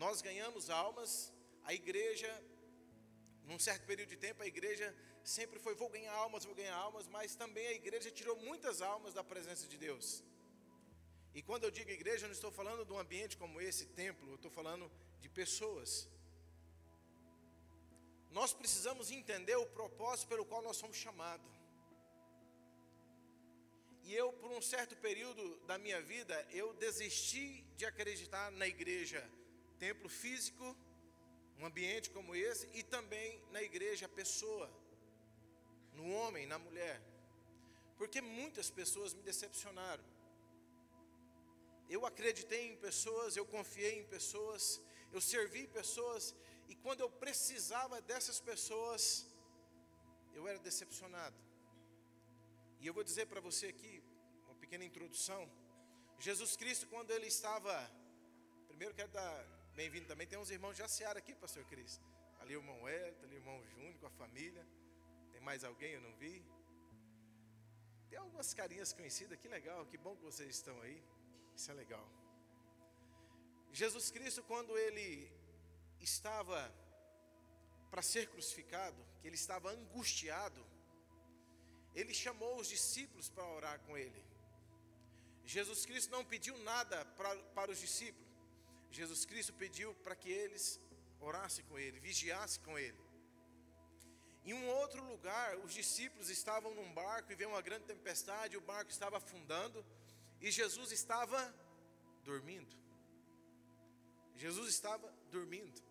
nós ganhamos almas, a igreja, num certo período de tempo, a igreja sempre foi, vou ganhar almas, mas também a igreja tirou muitas almas da presença de Deus. E quando eu digo igreja, eu não estou falando de um ambiente como esse, templo, eu estou falando de pessoas. Nós precisamos entender o propósito pelo qual nós somos chamados. E eu, por um certo período da minha vida, eu desisti de acreditar na igreja, templo físico, um ambiente como esse, e também na igreja, pessoa, no homem, na mulher. Porque muitas pessoas me decepcionaram. Eu acreditei em pessoas, eu confiei em pessoas, eu servi pessoas, e quando eu precisava dessas pessoas, eu era decepcionado. E eu vou dizer para você aqui, uma pequena introdução. Jesus Cristo, quando ele estava... Primeiro quero dar bem-vindo também, tem uns irmãos de Jaciara aqui, pastor Cris. Ali o irmão Wellington, ali o irmão Júnior com a família. Tem mais alguém, eu não vi. Tem algumas carinhas conhecidas, que legal, que bom que vocês estão aí. Isso é legal. Jesus Cristo, quando ele estava para ser crucificado, que ele estava angustiado, ele chamou os discípulos para orar com ele. Jesus Cristo não pediu nada para os discípulos. Jesus Cristo pediu para que eles orassem com ele, vigiassem com ele. Em um outro lugar, os discípulos estavam num barco e veio uma grande tempestade, o barco estava afundando e Jesus estava dormindo. Jesus estava dormindo.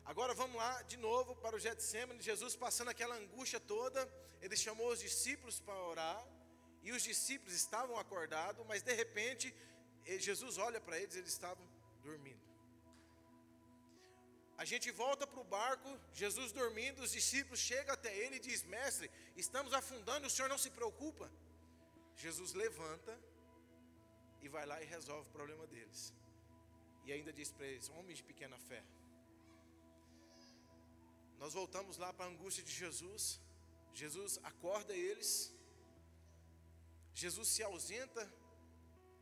Agora vamos lá de novo para o Getsemane. Jesus, passando aquela angústia toda, ele chamou os discípulos para orar, e os discípulos estavam acordados, mas de repente Jesus olha para eles, eles estavam dormindo. A gente volta para o barco, Jesus dormindo, os discípulos chegam até ele e diz: mestre, estamos afundando, o senhor não se preocupa? Jesus levanta e vai lá e resolve o problema deles. E ainda diz para eles: homens de pequena fé. Nós voltamos lá para a angústia de Jesus. Jesus acorda eles. Jesus se ausenta,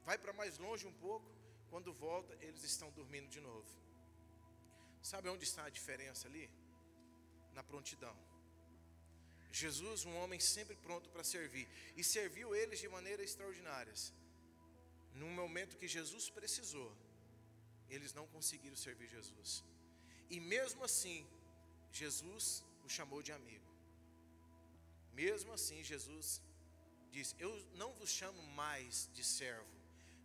vai para mais longe um pouco. Quando volta, eles estão dormindo de novo. Sabe onde está a diferença ali? Na prontidão. Jesus, um homem sempre pronto para servir, e serviu eles de maneira extraordinária. No momento que Jesus precisou, eles não conseguiram servir Jesus. E mesmo assim, Jesus o chamou de amigo. Mesmo assim, Jesus disse: eu não vos chamo mais de servo.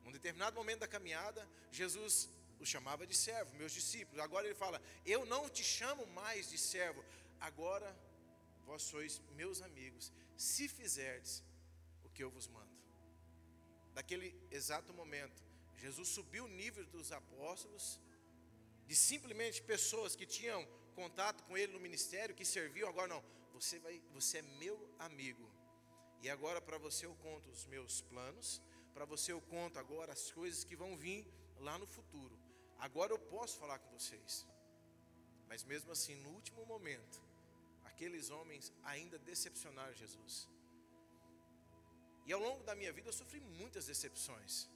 Num determinado momento da caminhada, Jesus o chamava de servo, meus discípulos. Agora ele fala: eu não te chamo mais de servo, agora vós sois meus amigos, se fizerdes o que eu vos mando. Daquele exato momento, Jesus subiu o nível dos apóstolos, de simplesmente pessoas que tinham contato com ele no ministério, que serviam. Agora não, você é meu amigo, e agora para você eu conto os meus planos, para você eu conto agora as coisas que vão vir lá no futuro. Agora eu posso falar com vocês. Mas mesmo assim, no último momento, aqueles homens ainda decepcionaram Jesus. E ao longo da minha vida eu sofri muitas decepções.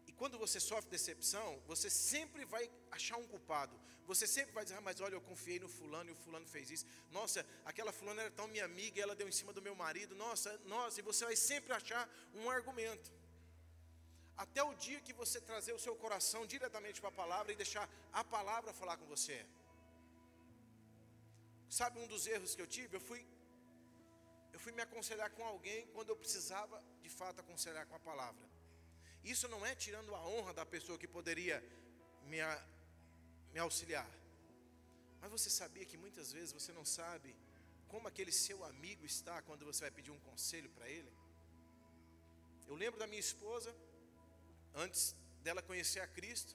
E quando você sofre decepção, você sempre vai achar um culpado. Você sempre vai dizer: mas olha, eu confiei no fulano e o fulano fez isso. Nossa, aquela fulana era tão minha amiga e ela deu em cima do meu marido. Nossa, e você vai sempre achar um argumento. Até o dia que você trazer o seu coração diretamente para a palavra e deixar a palavra falar com você. Sabe um dos erros que eu tive? Eu fui me aconselhar com alguém quando eu precisava de fato aconselhar com a palavra. Isso não é tirando a honra da pessoa que poderia me auxiliar. Mas você sabia que muitas vezes você não sabe como aquele seu amigo está quando você vai pedir um conselho para ele? Eu lembro da minha esposa, antes dela conhecer a Cristo,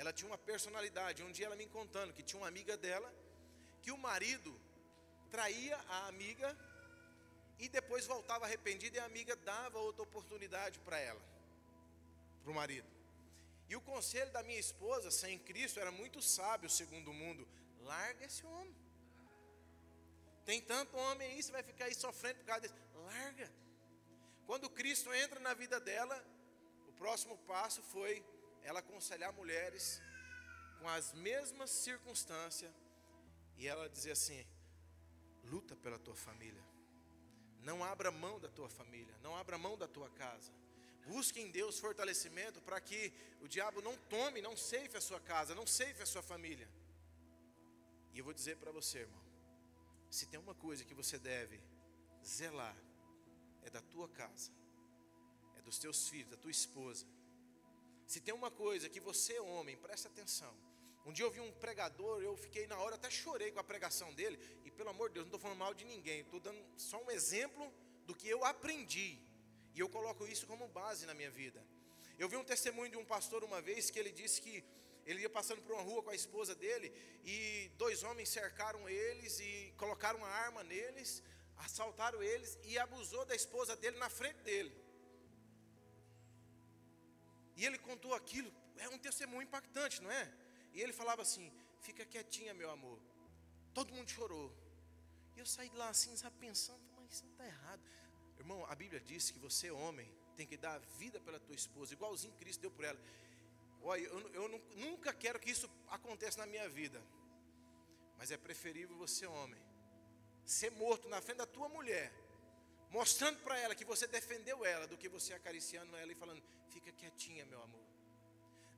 ela tinha uma personalidade. Um dia ela me contando que tinha uma amiga dela, que o marido traía a amiga e depois voltava arrependido, e a amiga dava outra oportunidade para ela, para o marido. E o conselho da minha esposa, sem Cristo, era muito sábio, segundo o mundo: larga esse homem. Tem tanto homem aí, você vai ficar aí sofrendo por causa desse. Larga. Quando Cristo entra na vida dela, o próximo passo foi ela aconselhar mulheres com as mesmas circunstâncias, e ela dizia assim: luta pela tua família, não abra mão da tua família, não abra mão da tua casa. Busque em Deus fortalecimento para que o diabo não tome, não ceife a sua casa, não ceife a sua família. E eu vou dizer para você, irmão, se tem uma coisa que você deve zelar, é da tua casa, é dos teus filhos, da tua esposa. Se tem uma coisa que você, homem, presta atenção. Um dia eu vi um pregador, eu fiquei na hora, até chorei com a pregação dele. E pelo amor de Deus, não estou falando mal de ninguém, estou dando só um exemplo do que eu aprendi. E eu coloco isso como base na minha vida. Eu vi um testemunho de um pastor uma vez, que ele disse que ele ia passando por uma rua com a esposa dele, e 2 homens cercaram eles e colocaram uma arma neles, assaltaram eles e abusou da esposa dele na frente dele. E ele contou aquilo, é um testemunho impactante, não é? E ele falava assim: fica quietinha, meu amor. Todo mundo chorou. E eu saí de lá assim, sabe, pensando, mas isso não está errado. Irmão, a Bíblia diz que você, homem, tem que dar a vida pela tua esposa, igualzinho Cristo deu por ela. Olha, eu nunca quero que isso aconteça na minha vida. Mas é preferível você, homem, ser morto na frente da tua mulher, mostrando para ela que você defendeu ela, do que você acariciando ela e falando: fica quietinha, meu amor.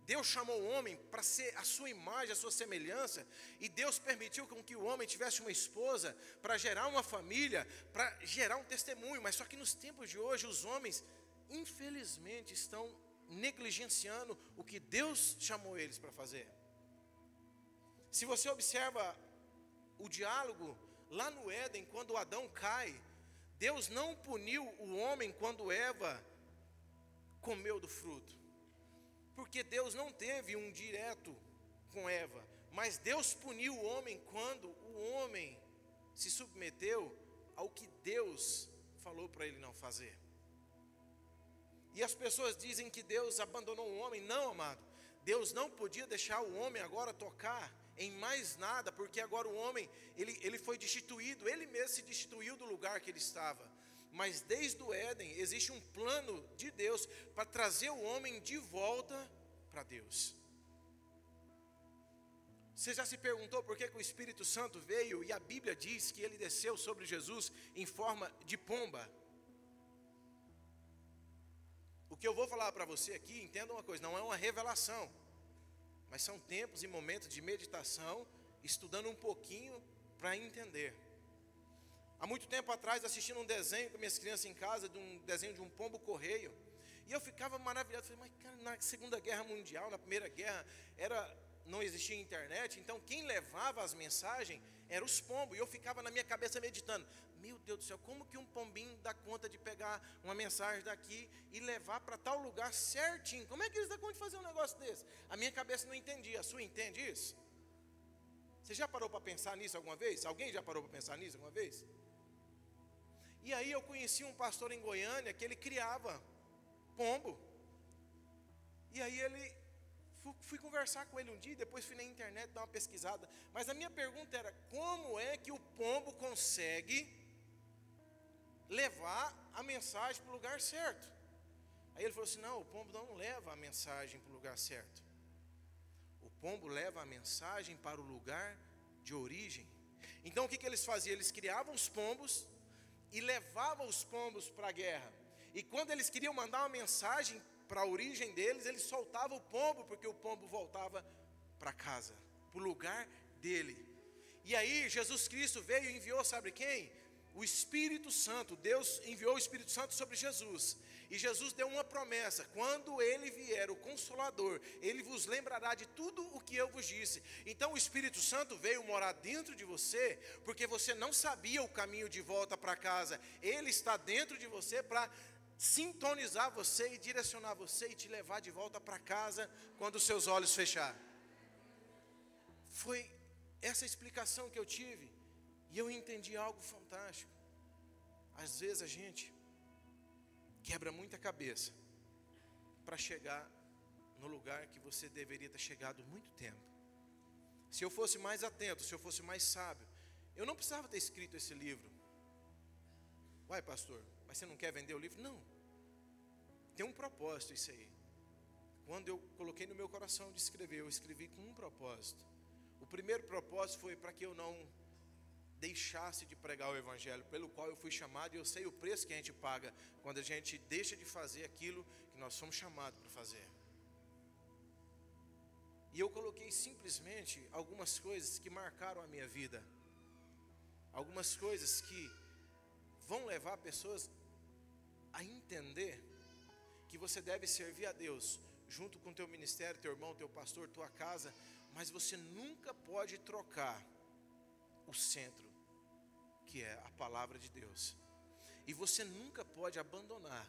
Deus chamou o homem para ser a sua imagem, a sua semelhança, e Deus permitiu com que o homem tivesse uma esposa para gerar uma família, para gerar um testemunho. Mas só que nos tempos de hoje, os homens, infelizmente, estão negligenciando o que Deus chamou eles para fazer. Se você observa o diálogo lá no Éden, quando Adão cai, Deus não puniu o homem quando Eva comeu do fruto, porque Deus não teve um direto com Eva, mas Deus puniu o homem quando o homem se submeteu ao que Deus falou para ele não fazer. E as pessoas dizem que Deus abandonou o homem. Não, amado, Deus não podia deixar o homem agora tocar em mais nada, porque agora o homem, ele foi destituído, ele mesmo se destituiu do lugar que ele estava. Mas desde o Éden existe um plano de Deus para trazer o homem de volta para Deus. Você já se perguntou por que o Espírito Santo veio e a Bíblia diz que ele desceu sobre Jesus em forma de pomba? O que eu vou falar para você aqui, entenda uma coisa, não é uma revelação, mas são tempos e momentos de meditação, estudando um pouquinho para entender. Há muito tempo atrás, assistindo um desenho com minhas crianças em casa, de um desenho de um pombo-correio, e eu ficava maravilhado. Falei: mas cara, na Segunda Guerra Mundial, na Primeira Guerra, não existia internet, então quem levava as mensagens eram os pombos, e eu ficava na minha cabeça meditando: meu Deus do céu, como que um pombinho dá conta de pegar uma mensagem daqui e levar para tal lugar certinho? Como é que eles dão conta de fazer um negócio desse? A minha cabeça não entendia, a sua entende isso? Você já parou para pensar nisso alguma vez? Alguém já parou para pensar nisso alguma vez? E aí eu conheci um pastor em Goiânia que ele criava pombo. E aí fui conversar com ele um dia, depois fui na internet dar uma pesquisada. Mas a minha pergunta era: como é que o pombo consegue levar a mensagem para o lugar certo? Aí ele falou assim: não, o pombo não leva a mensagem para o lugar certo. O pombo leva a mensagem para o lugar de origem. Então o que eles faziam? Eles criavam os pombos e levavam os pombos para a guerra. E quando eles queriam mandar uma mensagem para a origem deles, eles soltavam o pombo, porque o pombo voltava para casa, para o lugar dele. E aí Jesus Cristo veio e enviou, sabe quem? O Espírito Santo. Deus enviou o Espírito Santo sobre Jesus. E Jesus deu uma promessa: quando ele vier, o Consolador, ele vos lembrará de tudo o que eu vos disse. Então o Espírito Santo veio morar dentro de você, porque você não sabia o caminho de volta para casa. Ele está dentro de você para sintonizar você e direcionar você e te levar de volta para casa quando os seus olhos fechar. Foi essa explicação que eu tive, e eu entendi algo fantástico. Às vezes a gente quebra muita cabeça para chegar no lugar que você deveria ter chegado muito tempo. Se eu fosse mais atento, se eu fosse mais sábio, eu não precisava ter escrito esse livro. Uai, pastor, mas você não quer vender o livro? Não. Tem um propósito isso aí. quando eu coloquei no meu coração de escrever, eu escrevi com um propósito. O primeiro propósito foi para que eu não deixasse de pregar o evangelho pelo qual eu fui chamado, e eu sei o preço que a gente paga quando a gente deixa de fazer aquilo que nós somos chamados para fazer. E eu coloquei simplesmente algumas coisas que marcaram a minha vida, algumas coisas que vão levar pessoas a entender que você deve servir a Deus junto com teu ministério, teu irmão, teu pastor, tua casa, mas você nunca pode trocar o centro, que é a palavra de Deus. E você nunca pode abandonar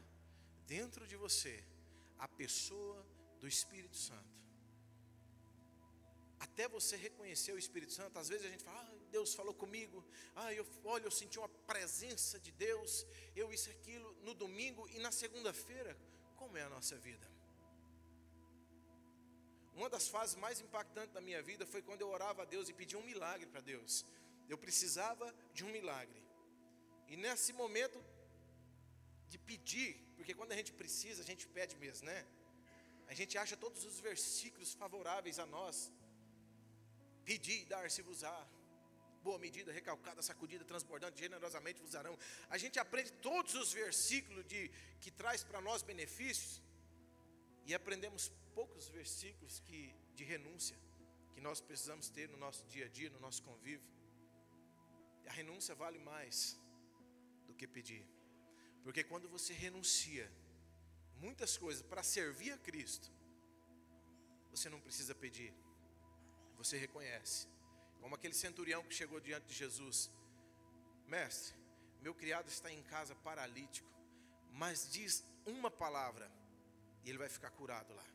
dentro de você a pessoa do Espírito Santo. Até você reconhecer o Espírito Santo, às vezes a gente fala, Deus falou comigo, eu senti uma presença de Deus, isso e aquilo, no domingo e na segunda-feira. Como é a nossa vida? Uma das fases mais impactantes da minha vida foi quando eu orava a Deus e pedia um milagre para Deus. Eu precisava de um milagre. E nesse momento de pedir, porque quando a gente precisa, a gente pede mesmo, né? A gente acha todos os versículos favoráveis a nós. Pedir e dar-se-vos-á. Boa medida, recalcada, sacudida, transbordando, generosamente vos darão. A gente aprende todos os versículos que traz para nós benefícios. E aprendemos poucos versículos de renúncia, que nós precisamos ter no nosso dia a dia, no nosso convívio. E a renúncia vale mais do que pedir. Porque quando você renuncia muitas coisas para servir a Cristo, você não precisa pedir. Você reconhece. Como aquele centurião que chegou diante de Jesus: mestre, meu criado está em casa paralítico, mas diz uma palavra e ele vai ficar curado lá.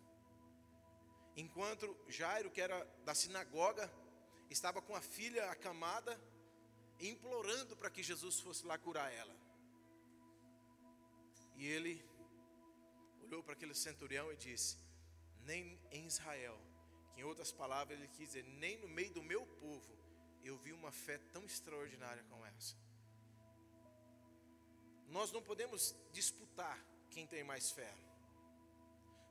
Enquanto Jairo, que era da sinagoga, estava com a filha acamada, implorando para que Jesus fosse lá curar ela. E ele olhou para aquele centurião e disse: nem em Israel, que em outras palavras ele quis dizer, nem no meio do meu povo eu vi uma fé tão extraordinária como essa. Nós não podemos disputar quem tem mais fé.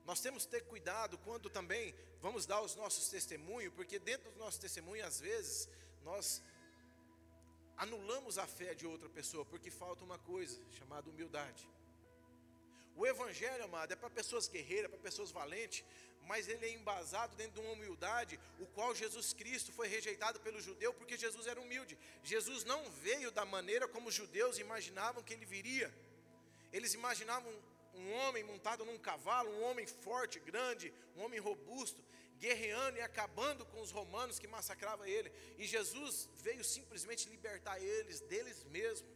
Nós temos que ter cuidado quando também vamos dar os nossos testemunhos, porque dentro do nosso testemunho, às vezes, nós anulamos a fé de outra pessoa, porque falta uma coisa, chamada humildade. O Evangelho, amado, é para pessoas guerreiras, para pessoas valentes, mas ele é embasado dentro de uma humildade, o qual Jesus Cristo foi rejeitado pelo judeu, porque Jesus era humilde. Jesus não veio da maneira como os judeus imaginavam que ele viria. Eles imaginavam um homem montado num cavalo, um homem forte, grande, um homem robusto, guerreando e acabando com os romanos que massacravam ele. E Jesus veio simplesmente libertar eles deles mesmos,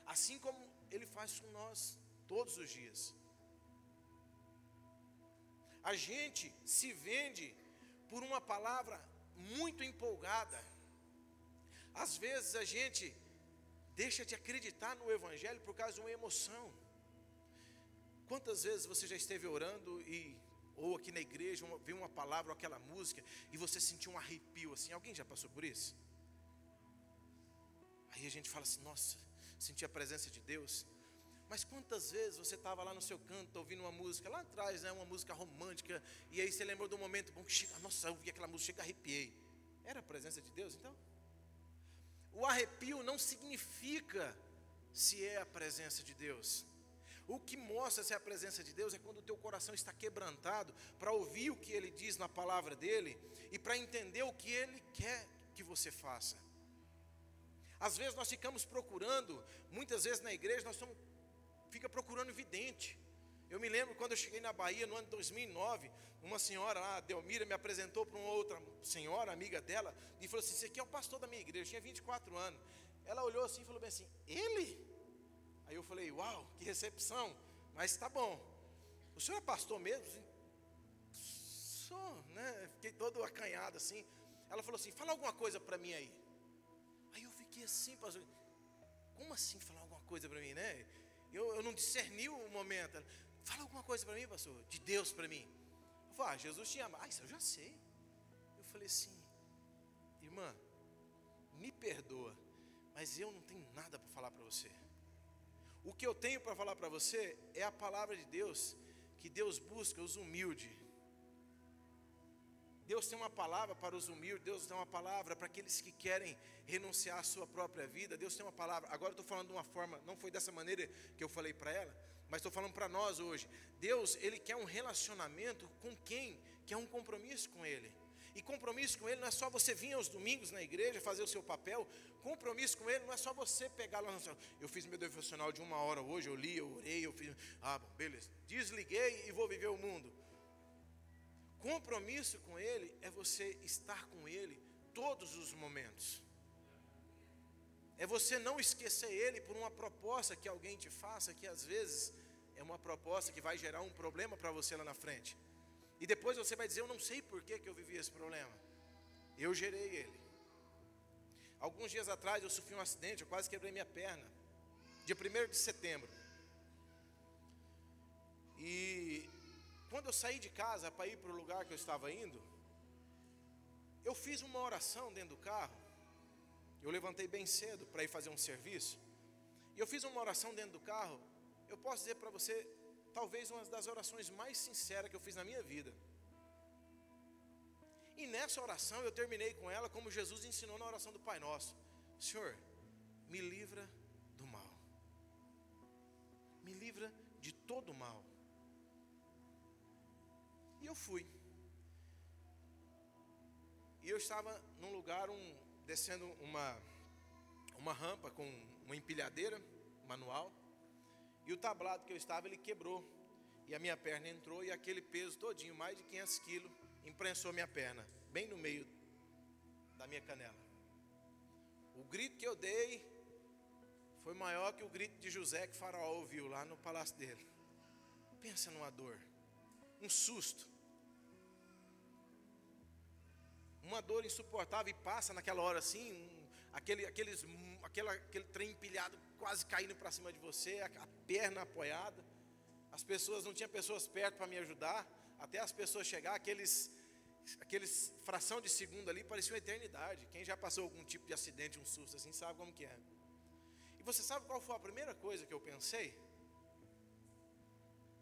assim como ele faz com nós todos os dias. A gente se vende por uma palavra muito empolgada. Às vezes a gente deixa de acreditar no Evangelho por causa de uma emoção. Quantas vezes você já esteve orando ou aqui na igreja, viu uma palavra ou aquela música e você sentiu um arrepio assim? Alguém já passou por isso? Aí a gente fala assim, nossa, senti a presença de Deus. Mas quantas vezes você estava lá no seu canto ouvindo uma música lá atrás, né, uma música romântica, e aí você lembrou de um momento bom que chega, nossa, eu ouvi aquela música, chega, arrepiei. Era a presença de Deus então? O arrepio não significa se é a presença de Deus. O que mostra se é a presença de Deus é quando o teu coração está quebrantado para ouvir o que Ele diz na palavra dEle e para entender o que Ele quer que você faça. Às vezes nós ficamos procurando, muitas vezes na igreja nós fica procurando vidente. Eu me lembro quando eu cheguei na Bahia no ano de 2009, uma senhora lá, a Delmira, me apresentou para uma outra senhora, amiga dela, e falou assim, esse aqui é o pastor da minha igreja, eu tinha 24 anos. Ela olhou assim e falou bem assim, ele? Aí eu falei, uau, que recepção, mas tá bom. O senhor é pastor mesmo? Sou, né? Fiquei todo acanhado assim. Ela falou assim, fala alguma coisa para mim aí. Aí eu fiquei assim, pastor, como assim falar alguma coisa para mim, né? Eu não discerni o momento. Ela, fala alguma coisa para mim, pastor, de Deus para mim. Eu falei, Jesus te ama. Isso eu já sei. Eu falei assim, irmã, me perdoa, mas eu não tenho nada para falar para você. O que eu tenho para falar para você é a palavra de Deus, que Deus busca os humildes Deus tem uma palavra para os humildes, Deus tem uma palavra para aqueles que querem renunciar à sua própria vida. Deus tem uma palavra. Agora eu estou falando de uma forma, não foi dessa maneira que eu falei para ela, mas estou falando para nós hoje. Deus, Ele quer um relacionamento com quem quer um compromisso com Ele. E compromisso com Ele não é só você vir aos domingos na igreja, fazer o seu papel. Compromisso com Ele não é só você pegar lá no céu. Eu fiz meu devocional de 1 hora hoje, eu li, eu orei, eu fiz. Bom, beleza. Desliguei e vou viver o mundo. Compromisso com Ele é você estar com Ele todos os momentos. É você não esquecer Ele por uma proposta que alguém te faça, que às vezes é uma proposta que vai gerar um problema para você lá na frente. E depois você vai dizer, eu não sei por que eu vivi esse problema. Eu gerei ele. Alguns dias atrás eu sofri um acidente, eu quase quebrei minha perna. Dia 1º de setembro. E quando eu saí de casa para ir para o lugar que eu estava indo, eu fiz uma oração dentro do carro. Eu levantei bem cedo para ir fazer um serviço. E eu fiz uma oração dentro do carro. Eu posso dizer para você, talvez uma das orações mais sinceras que eu fiz na minha vida. E nessa oração eu terminei com ela como Jesus ensinou na oração do Pai Nosso. Senhor, me livra do mal. Me livra de todo o mal. E eu fui. E eu estava num lugar, descendo uma rampa com uma empilhadeira manual. E o tablado que eu estava, ele quebrou. E a minha perna entrou e aquele peso todinho, mais de 500 quilos, imprensou minha perna, bem no meio da minha canela. O grito que eu dei foi maior que o grito de José que Faraó ouviu lá no palácio dele. Pensa numa dor, um susto. Uma dor insuportável e passa naquela hora assim, aquele trem empilhado quase caindo para cima de você, a perna apoiada. As pessoas, não tinha pessoas perto para me ajudar, até as pessoas chegar, aqueles fração de segundo ali, parecia uma eternidade. Quem já passou algum tipo de acidente, um susto assim, sabe como que é. E você sabe qual foi a primeira coisa que eu pensei?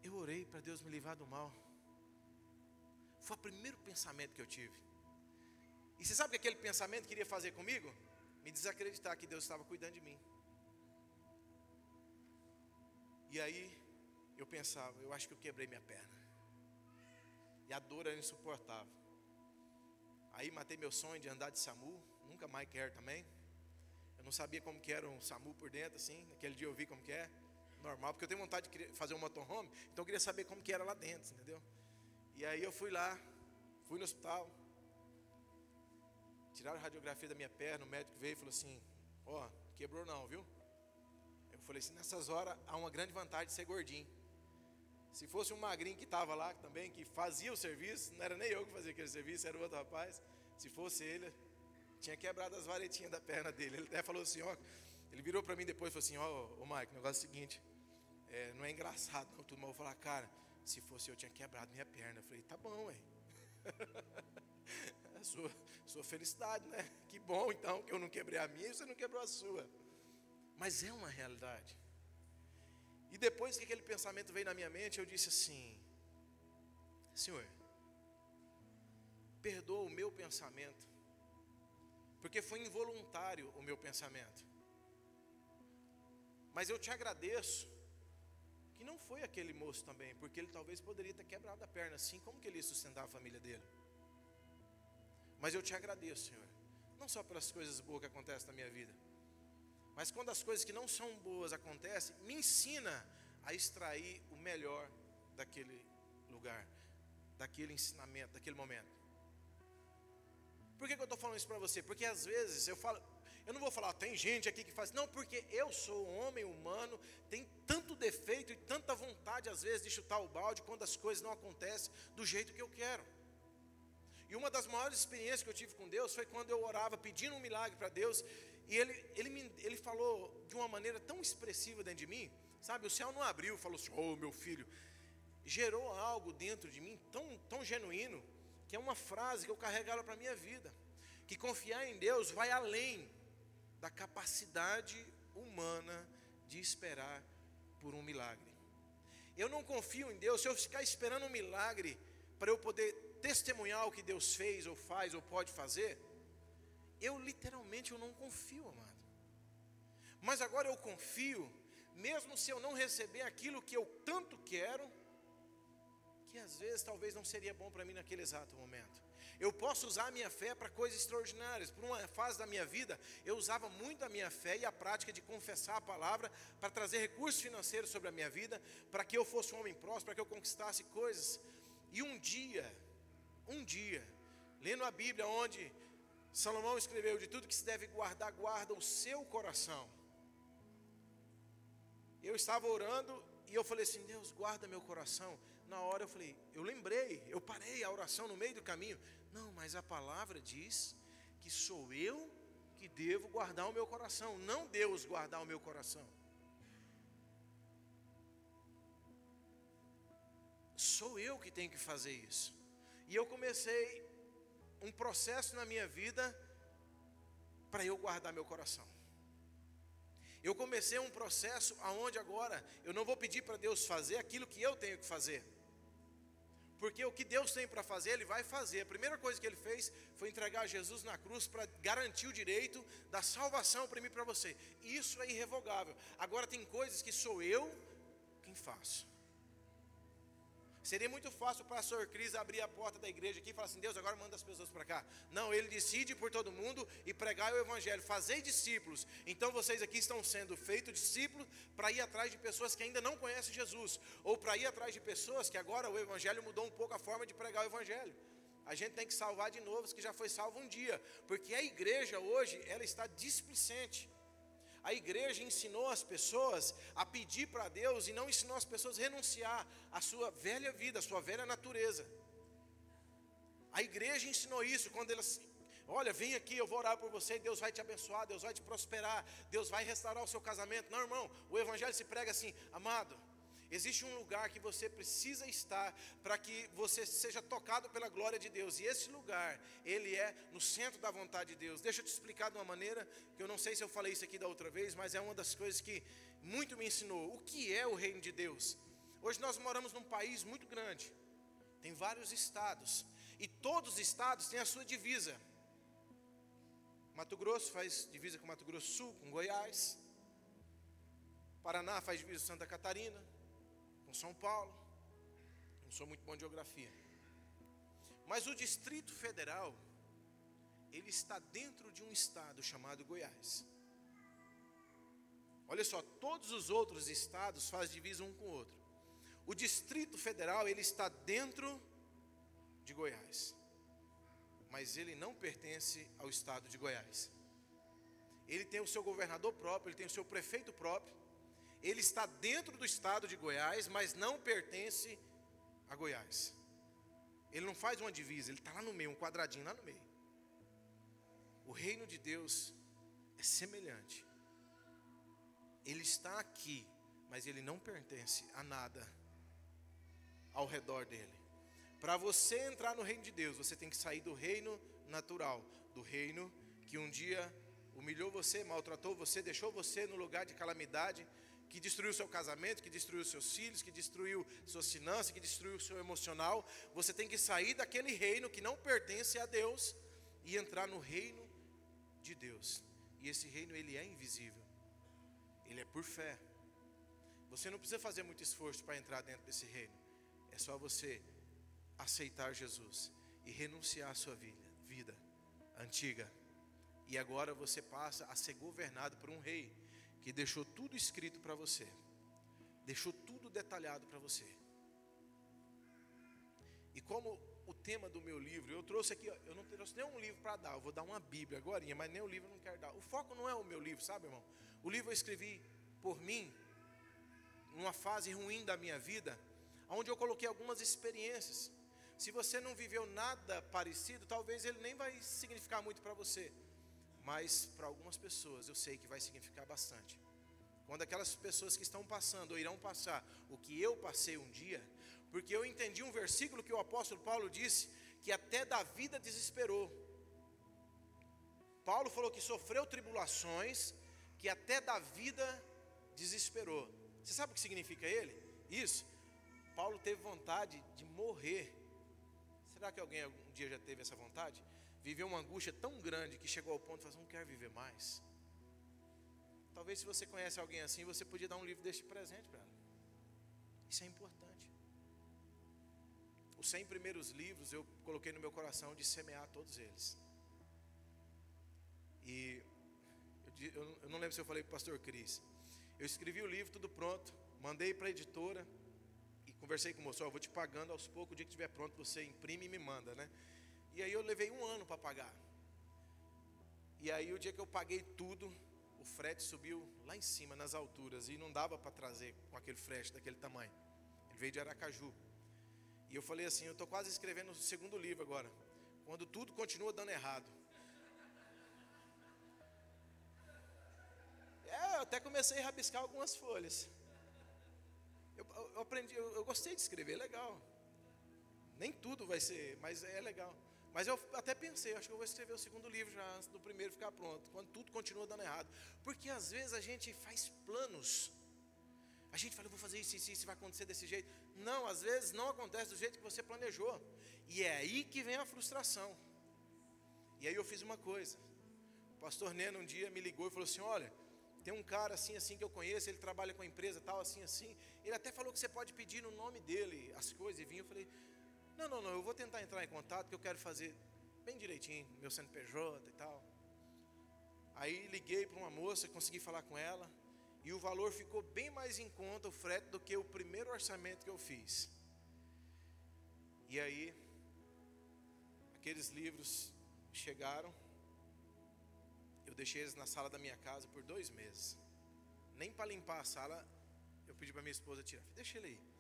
Eu orei para Deus me livrar do mal. Foi o primeiro pensamento que eu tive. E você sabe o que aquele pensamento queria fazer comigo? Me desacreditar que Deus estava cuidando de mim. E aí eu pensava, eu acho que eu quebrei minha perna. E a dor era insuportável. Aí matei meu sonho de andar de SAMU, nunca mais quero também. Eu não sabia como que era um SAMU por dentro, assim. Naquele dia eu vi como que é, normal, porque eu tenho vontade de fazer um motorhome, então eu queria saber como que era lá dentro, entendeu? E aí eu fui lá, fui no hospital, tiraram a radiografia da minha perna, o médico veio e falou assim, quebrou não, viu? Eu falei assim, nessas horas há uma grande vantagem de ser gordinho. Se fosse um magrinho que estava lá também, que fazia o serviço, não era nem eu que fazia aquele serviço, era o outro rapaz. Se fosse ele, tinha quebrado as varetinhas da perna dele. Ele até falou assim, ele virou para mim depois e falou assim, Mike, o negócio é o seguinte, não é engraçado não, tudo, mas eu vou falar, cara, se fosse eu tinha quebrado minha perna. Eu falei, tá bom, ué. sua felicidade, né? Que bom então que eu não quebrei a minha e você não quebrou a sua. Mas é uma realidade. E depois que aquele pensamento veio na minha mente, eu disse assim, Senhor, perdoa o meu pensamento, porque foi involuntário o meu pensamento. Mas eu te agradeço que não foi aquele moço também, porque ele talvez poderia ter quebrado a perna assim, como que ele ia sustentar a família dele? Mas eu te agradeço, Senhor, não só pelas coisas boas que acontecem na minha vida, mas quando as coisas que não são boas acontecem, me ensina a extrair o melhor daquele lugar, daquele ensinamento, daquele momento. Por que eu estou falando isso para você? Porque às vezes eu não vou falar, tem gente aqui que faz, não, porque eu sou um homem humano, tem tanto defeito e tanta vontade às vezes de chutar o balde quando as coisas não acontecem do jeito que eu quero. E uma das maiores experiências que eu tive com Deus foi quando eu orava pedindo um milagre para Deus. E ele falou de uma maneira tão expressiva dentro de mim, sabe, o céu não abriu, falou assim, meu filho, gerou algo dentro de mim tão genuíno, que é uma frase que eu carregava para a minha vida, que confiar em Deus vai além da capacidade humana de esperar por um milagre. Eu não confio em Deus, se eu ficar esperando um milagre para eu poder testemunhar o que Deus fez, ou faz, ou pode fazer, eu literalmente eu não confio, amado. Mas agora eu confio, mesmo se eu não receber aquilo que eu tanto quero, que às vezes talvez não seria bom para mim naquele exato momento. Eu posso usar a minha fé para coisas extraordinárias. Por uma fase da minha vida, eu usava muito a minha fé e a prática de confessar a palavra para trazer recursos financeiros sobre a minha vida, para que eu fosse um homem próspero, para que eu conquistasse coisas. E um dia, lendo a Bíblia, onde Salomão escreveu: de tudo que se deve guardar, guarda o seu coração. Eu estava orando e eu falei assim: Deus, guarda meu coração. Na hora eu parei a oração no meio do caminho. Não, mas a palavra diz que sou eu que devo guardar o meu coração, não Deus guardar o meu coração. Sou eu que tenho que fazer isso. E eu comecei um processo na minha vida para eu guardar meu coração. Eu comecei um processo aonde agora eu não vou pedir para Deus fazer aquilo que eu tenho que fazer. Porque o que Deus tem para fazer, Ele vai fazer. A primeira coisa que Ele fez foi entregar Jesus na cruz para garantir o direito da salvação para mim e para você. Isso é irrevogável. Agora tem coisas que sou eu quem faço. Seria muito fácil o pastor Cris abrir a porta da igreja aqui e falar assim: Deus, agora manda as pessoas para cá. Não, Ele decide por todo mundo e pregar o evangelho, fazei discípulos. Então vocês aqui estão sendo feitos discípulos para ir atrás de pessoas que ainda não conhecem Jesus, ou para ir atrás de pessoas que agora o evangelho mudou um pouco a forma de pregar o evangelho. A gente tem que salvar de novo os que já foi salvo um dia, porque a igreja hoje, ela está displicente. A igreja ensinou as pessoas a pedir para Deus e não ensinou as pessoas a renunciar à sua velha vida, à sua velha natureza. A igreja ensinou isso quando elas: olha, vem aqui, eu vou orar por você, Deus vai te abençoar, Deus vai te prosperar, Deus vai restaurar o seu casamento. Não, irmão, o evangelho se prega assim: amado, existe um lugar que você precisa estar para que você seja tocado pela glória de Deus. E esse lugar, ele é no centro da vontade de Deus. Deixa eu te explicar de uma maneira que eu não sei se eu falei isso aqui da outra vez, mas é uma das coisas que muito me ensinou. O que é o reino de Deus? Hoje nós moramos num país muito grande. Tem vários estados. E todos os estados têm a sua divisa. Mato Grosso faz divisa com Mato Grosso do Sul, com Goiás. Paraná faz divisa com Santa Catarina, São Paulo. Não sou muito bom de geografia. Mas o Distrito Federal, ele está dentro de um estado chamado Goiás. Olha só, todos os outros estados fazem divisa um com o outro. O Distrito Federal, ele está dentro de Goiás. Mas ele não pertence ao estado de Goiás. Ele tem o seu governador próprio, ele tem o seu prefeito próprio. Ele está dentro do estado de Goiás, mas não pertence a Goiás. Ele não faz uma divisa, ele está lá no meio, um quadradinho lá no meio. O reino de Deus é semelhante. Ele está aqui, mas ele não pertence a nada ao redor dele. Para você entrar no reino de Deus, você tem que sair do reino natural, do reino que um dia humilhou você, maltratou você, deixou você no lugar de calamidade, que destruiu seu casamento, que destruiu seus filhos, que destruiu suas finanças, que destruiu seu emocional. Você tem que sair daquele reino que não pertence a Deus e entrar no reino de Deus. E esse reino, ele é invisível. Ele é por fé. Você não precisa fazer muito esforço para entrar dentro desse reino. É só você aceitar Jesus e renunciar à sua vida antiga. E agora você passa a ser governado por um rei que deixou tudo escrito para você, deixou tudo detalhado para você. E como o tema do meu livro, eu trouxe aqui, eu não trouxe nenhum livro para dar, eu vou dar uma Bíblia agora, mas nem o livro eu não quero dar. O foco não é o meu livro, sabe, irmão? O livro eu escrevi por mim, numa fase ruim da minha vida, onde eu coloquei algumas experiências. Se você não viveu nada parecido, talvez ele nem vai significar muito para você. Mas para algumas pessoas eu sei que vai significar bastante. Quando aquelas pessoas que estão passando ou irão passar o que eu passei um dia, porque eu entendi um versículo que o apóstolo Paulo disse, que até da vida desesperou. Paulo falou que sofreu tribulações, que até da vida desesperou. Você sabe o que significa isso? Paulo teve vontade de morrer Será que alguém algum dia já teve essa vontade? Viveu uma angústia tão grande que chegou ao ponto de falar, não quero viver mais. Talvez se você conhece alguém assim, você podia dar um livro deste presente para ela. Isso é importante. Os 100 primeiros livros eu coloquei no meu coração de semear todos eles. E eu não lembro se eu falei para o pastor Cris. Eu escrevi o livro, tudo pronto, mandei para a editora e conversei com o moço, vou te pagando aos poucos, o dia que estiver pronto você imprime e me manda, né? E aí eu levei 1 ano para pagar. E aí o dia que eu paguei tudo, o frete subiu lá em cima, nas alturas, e não dava para trazer com aquele frete daquele tamanho. Ele veio de Aracaju. E eu falei assim, eu estou quase escrevendo o 2º livro agora, quando tudo continua dando errado. Eu até comecei a rabiscar algumas folhas. Eu aprendi, eu gostei de escrever, legal. Nem tudo vai ser, mas é legal. Mas eu até pensei, acho que eu vou escrever o 2º livro já, antes do primeiro ficar pronto, quando tudo continua dando errado. Porque às vezes a gente faz planos. A gente fala, eu vou fazer isso vai acontecer desse jeito. Não, às vezes não acontece do jeito que você planejou. E é aí que vem a frustração. E aí eu fiz uma coisa. O pastor Neno um dia me ligou e falou assim, olha, tem um cara assim, assim que eu conheço, ele trabalha com a empresa tal, assim, assim. Ele até falou que você pode pedir no nome dele as coisas e vir. Eu falei, não, eu vou tentar entrar em contato, que eu quero fazer bem direitinho, meu CNPJ e tal. Aí liguei para uma moça, consegui falar com ela, e o valor ficou bem mais em conta, o frete, do que o primeiro orçamento que eu fiz. E aí, aqueles livros chegaram, eu deixei eles na sala da minha casa por 2 meses. Nem para limpar a sala, eu pedi para minha esposa tirar, deixa ele aí.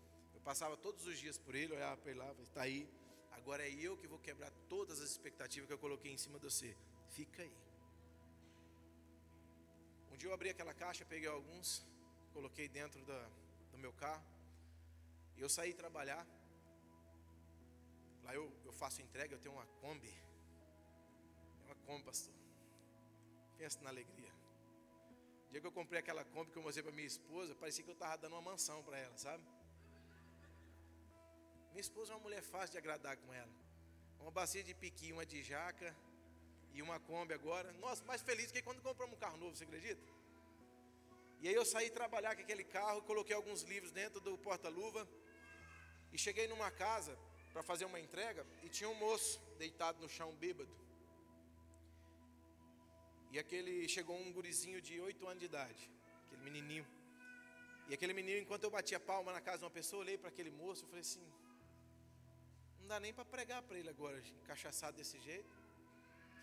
Passava todos os dias por ele, olhava para ele lá, está aí. Agora é eu que vou quebrar todas as expectativas que eu coloquei em cima de você. Fica aí. Um dia eu abri aquela caixa, peguei alguns, coloquei dentro do meu carro. E eu saí trabalhar. Lá eu faço entrega, eu tenho uma Kombi. É uma Kombi, pastor. Pensa na alegria. O dia que eu comprei aquela Kombi que eu mostrei para minha esposa, parecia que eu estava dando uma mansão para ela, sabe? Minha esposa é uma mulher fácil de agradar com ela. Uma bacia de piqui, uma de jaca e uma Kombi agora. Nossa, mais feliz que quando compramos um carro novo, você acredita? E aí eu saí trabalhar com aquele carro, coloquei alguns livros dentro do porta-luva e cheguei numa casa para fazer uma entrega e tinha um moço deitado no chão bêbado. E chegou um gurizinho de 8 anos de idade, aquele menininho. E aquele menino, enquanto eu batia palma na casa de uma pessoa, eu olhei para aquele moço e falei assim, não dá nem para pregar para ele agora, encaixaçado desse jeito.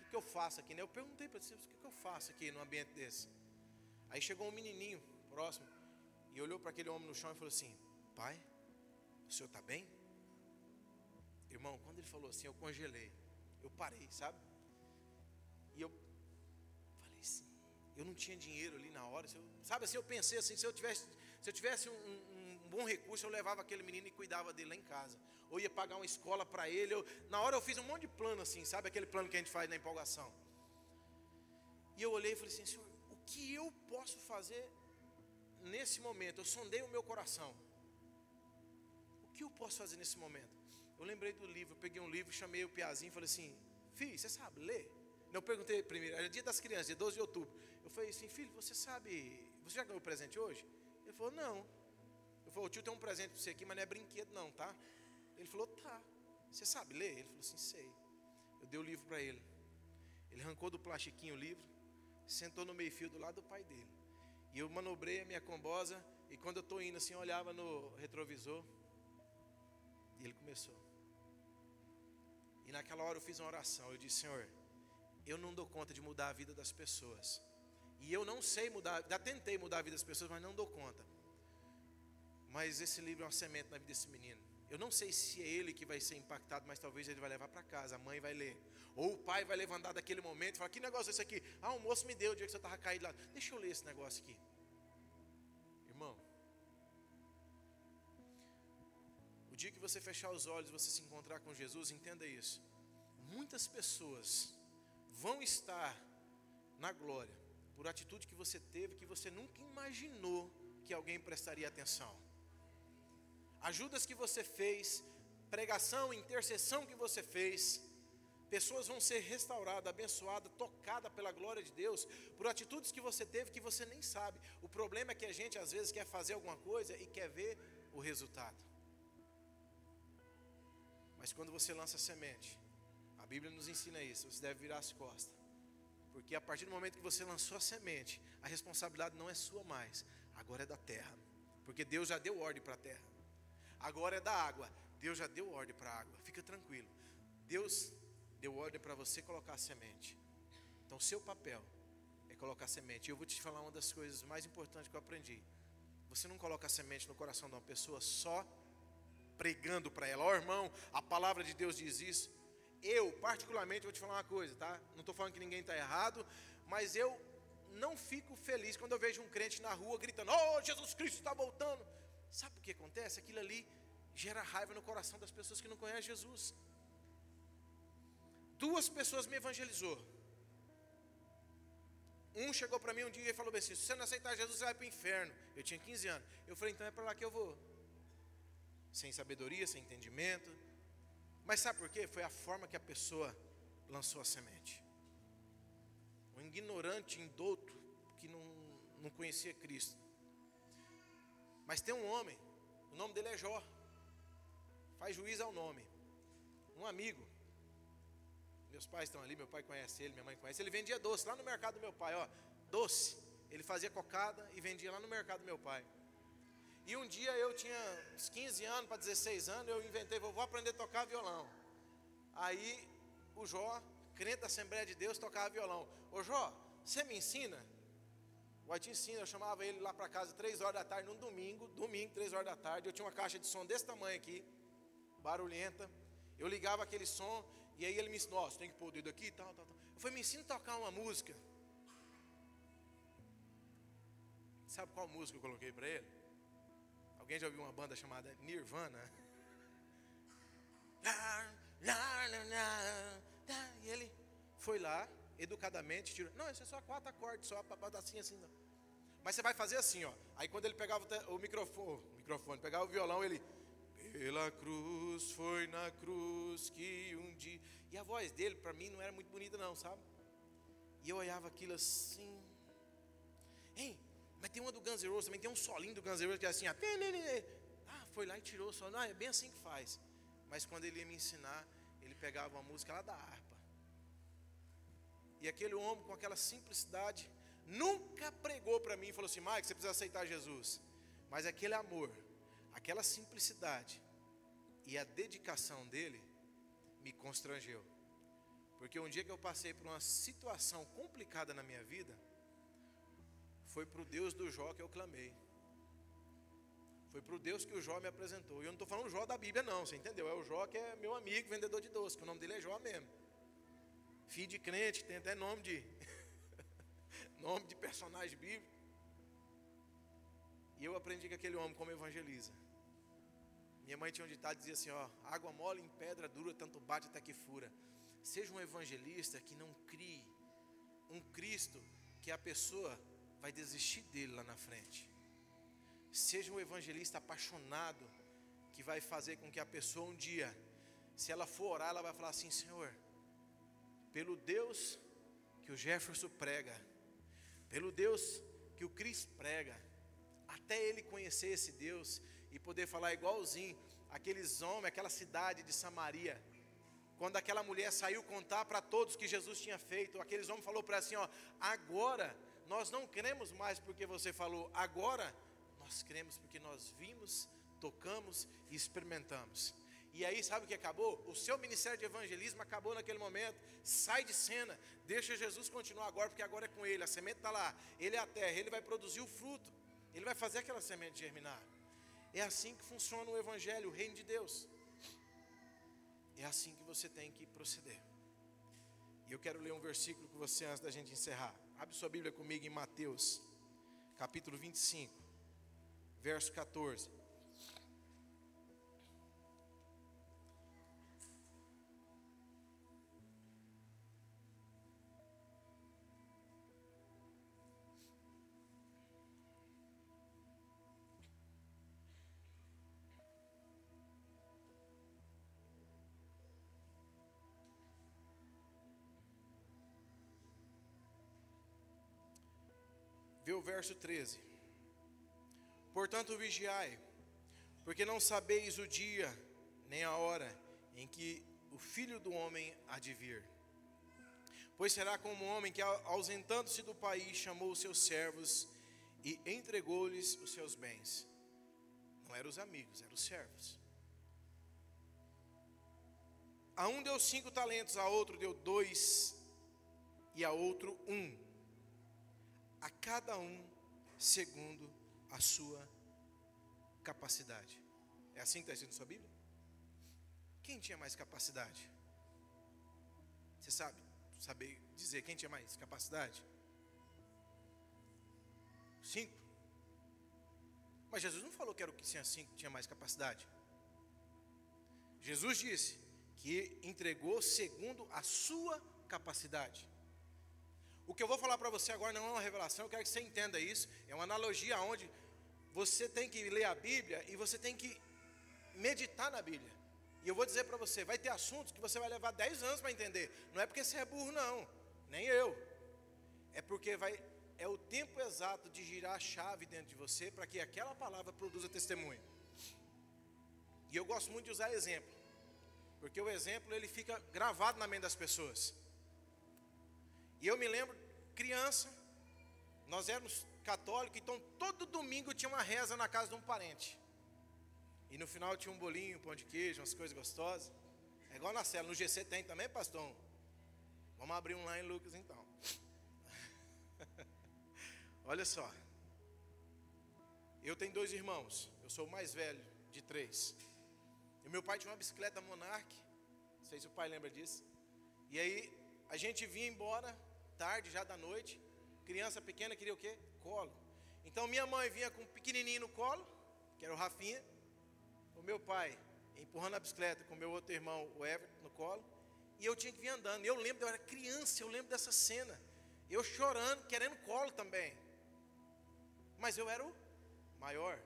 O que eu faço aqui, né? Eu perguntei para ele, o que eu faço aqui num ambiente desse? Aí chegou um menininho próximo e olhou para aquele homem no chão e falou assim, pai, o senhor está bem? Irmão, quando ele falou assim, eu congelei. Eu parei, sabe? E eu falei assim, eu não tinha dinheiro ali na hora. Sabe assim, eu pensei assim, se eu tivesse um bom recurso, eu levava aquele menino e cuidava dele lá em casa. Ou ia pagar uma escola para ele. Na hora eu fiz um monte de plano assim, sabe? Aquele plano que a gente faz na empolgação. E eu olhei e falei assim, Senhor, o que eu posso fazer nesse momento? Eu sondei o meu coração. O que eu posso fazer nesse momento? Eu lembrei do livro, eu peguei um livro, chamei o Piazinho e falei assim, filho, você sabe ler? Eu perguntei primeiro, era dia das crianças, dia 12 de outubro. Eu falei assim, filho, você já ganhou presente hoje? Ele falou, não. Eu falei, o tio tem um presente para você aqui, mas não é brinquedo não, tá? Ele falou, tá. Você sabe ler? Ele falou assim, sei. Eu dei o livro para ele. Ele arrancou do plastiquinho o livro, sentou no meio-fio do lado do pai dele. E eu manobrei a minha combosa, e quando eu estou indo assim, eu olhava no retrovisor, e ele começou. E naquela hora eu fiz uma oração, eu disse, Senhor, eu não dou conta de mudar a vida das pessoas. E eu não sei mudar, já tentei mudar a vida das pessoas, mas não dou conta. Mas esse livro é uma semente na vida desse menino. Eu não sei se é ele que vai ser impactado, mas talvez ele vai levar para casa, a mãe vai ler. Ou o pai vai levantar daquele momento e falar, que negócio é esse aqui? Ah, o moço me deu o dia que você estava caído lá. Deixa eu ler esse negócio aqui. Irmão, o dia que você fechar os olhos, você se encontrar com Jesus, entenda isso. Muitas pessoas vão estar na glória por atitude que você teve, que você nunca imaginou que alguém prestaria atenção. Ajudas que você fez, pregação, intercessão que você fez, pessoas vão ser restauradas, abençoadas, tocadas pela glória de Deus, por atitudes que você teve que você nem sabe. O problema é que a gente às vezes quer fazer alguma coisa e quer ver o resultado. Mas quando você lança semente, a Bíblia nos ensina isso, você deve virar as costas. Porque a partir do momento que você lançou a semente, a responsabilidade não é sua mais, agora é da terra. Porque Deus já deu ordem para a terra. Agora é da água, Deus já deu ordem para a água. Fica tranquilo. Deus deu ordem para você colocar a semente. Então o seu papel é colocar a semente. E eu vou te falar uma das coisas mais importantes que eu aprendi. Você não coloca a semente no coração de uma pessoa só pregando para ela. Ó, irmão, a palavra de Deus diz isso. Eu, particularmente, vou te falar uma coisa, tá? Não estou falando que ninguém está errado, mas eu não fico feliz quando eu vejo um crente na rua gritando: oh, Jesus Cristo está voltando. Sabe o que acontece? Aquilo ali gera raiva no coração das pessoas que não conhecem Jesus. 2 pessoas me evangelizou. Um chegou para mim um dia e falou assim: se você não aceitar Jesus, você vai para o inferno. Eu tinha 15 anos. Eu falei: então é para lá que eu vou. Sem sabedoria, sem entendimento. Mas sabe por quê? Foi a forma que a pessoa lançou a semente. Um ignorante, indouto, que não conhecia Cristo. Mas tem um homem, o nome dele é Jó. Faz juiz ao nome. Um amigo. Meus pais estão ali, meu pai conhece ele, minha mãe conhece. Ele vendia doce lá no mercado do meu pai, ó. Doce. Ele fazia cocada e vendia lá no mercado do meu pai. E um dia eu tinha uns 15 anos para 16 anos, eu inventei, vou aprender a tocar violão. Aí o Jó, crente da Assembleia de Deus, tocava violão. Ô Jó, você me ensina? Eu te ensino. Eu chamava ele lá para casa 3 horas da tarde, num domingo, 3 horas da tarde. Eu tinha uma caixa de som desse tamanho aqui, barulhenta. Eu ligava aquele som e aí ele me ensinou: você tem que pôr o dedo aqui e tal. Eu falei: me ensina a tocar uma música. Sabe qual música eu coloquei para ele? Alguém já ouviu uma banda chamada Nirvana? E ele foi lá, educadamente, tirou. Não, isso é só 4 acordes, só para dar assim, não. Mas você vai fazer assim, ó. Aí quando ele pegava o microfone, pegava o violão, ele: pela cruz, foi na cruz que um dia... E a voz dele, para mim, não era muito bonita não, sabe? E eu olhava aquilo assim... Hein? Mas tem uma do Guns N' Roses também, tem um solinho do Guns N' Roses que é assim, ó. Foi lá e tirou o sol. Não, é bem assim que faz. Mas quando ele ia me ensinar, ele pegava uma música lá da harpa. E aquele homem, com aquela simplicidade, nunca pregou para mim e falou assim: Mike, você precisa aceitar Jesus. Mas aquele amor, aquela simplicidade e a dedicação dele me constrangeu. Porque um dia que eu passei por uma situação complicada na minha vida, foi para o Deus do Jó que eu clamei. Foi para o Deus que o Jó me apresentou. E eu não estou falando o Jó da Bíblia não, você entendeu? É o Jó que é meu amigo, vendedor de doce, que o nome dele é Jó mesmo. Filho de crente, tem até nome de nome de personagem bíblico. E eu aprendi com aquele homem como evangeliza. Minha mãe tinha um ditado que dizia assim, ó: água mole em pedra dura, tanto bate até que fura. Seja um evangelista que não crie um Cristo que a pessoa vai desistir dele lá na frente. Seja um evangelista apaixonado que vai fazer com que a pessoa um dia, se ela for orar, ela vai falar assim: Senhor, pelo Deus que o Jefferson prega, pelo Deus que o Cris prega, até ele conhecer esse Deus e poder falar igualzinho aqueles homens, aquela cidade de Samaria, quando aquela mulher saiu contar para todos que Jesus tinha feito, aqueles homens falou para ela assim, ó: agora nós não cremos mais porque você falou, agora nós cremos porque nós vimos, tocamos e experimentamos. E aí sabe o que acabou? O seu ministério de evangelismo acabou naquele momento. Sai de cena, deixa Jesus continuar agora, porque agora é com ele, a semente está lá, ele é a terra, ele vai produzir o fruto, ele vai fazer aquela semente germinar. É assim que funciona o evangelho, o reino de Deus. É assim que você tem que proceder. E eu quero ler um versículo com você antes da gente encerrar. Abre sua Bíblia comigo em Mateus, capítulo 25, verso 14. vê o verso 13. Portanto, vigiai, porque não sabeis o dia, nem a hora, em que o Filho do Homem há de vir. Pois será como um homem que, ausentando-se do país, chamou os seus servos e entregou-lhes os seus bens. Não eram os amigos, eram os servos. A um deu 5 talentos, a outro deu 2, e a outro 1. A cada um segundo a sua capacidade. É assim que está escrito na sua Bíblia? Quem tinha mais capacidade? Você sabe dizer quem tinha mais capacidade? 5. Mas Jesus não falou que era o que tinha 5 que tinha mais capacidade. Jesus disse que entregou segundo a sua capacidade. O que eu vou falar para você agora não é uma revelação, eu quero que você entenda isso. É uma analogia onde você tem que ler a Bíblia e você tem que meditar na Bíblia. E eu vou dizer para você, vai ter assuntos que você vai levar 10 anos para entender. Não é porque você é burro não, nem eu. É porque é o tempo exato de girar a chave dentro de você para que aquela palavra produza testemunho. E eu gosto muito de usar exemplo, porque o exemplo ele fica gravado na mente das pessoas. E eu me lembro, criança, nós éramos católicos, então todo domingo tinha uma reza na casa de um parente. E no final tinha um bolinho, um pão de queijo, umas coisas gostosas. É igual na cela, no GC tem também, pastor? Vamos abrir um lá em Lucas então. Olha só. Eu tenho 2 irmãos, eu sou o mais velho de 3. E meu pai tinha uma bicicleta Monarch, não sei se o pai lembra disso. E aí a gente vinha embora, tarde já da noite. Criança pequena queria o quê? Colo. Então minha mãe vinha com um pequenininho no colo, que era o Rafinha. O meu pai empurrando a bicicleta com o meu outro irmão, o Everton, no colo. E eu tinha que vir andando. Eu lembro, eu era criança, eu lembro dessa cena. Eu chorando, querendo colo também. Mas eu era o maior.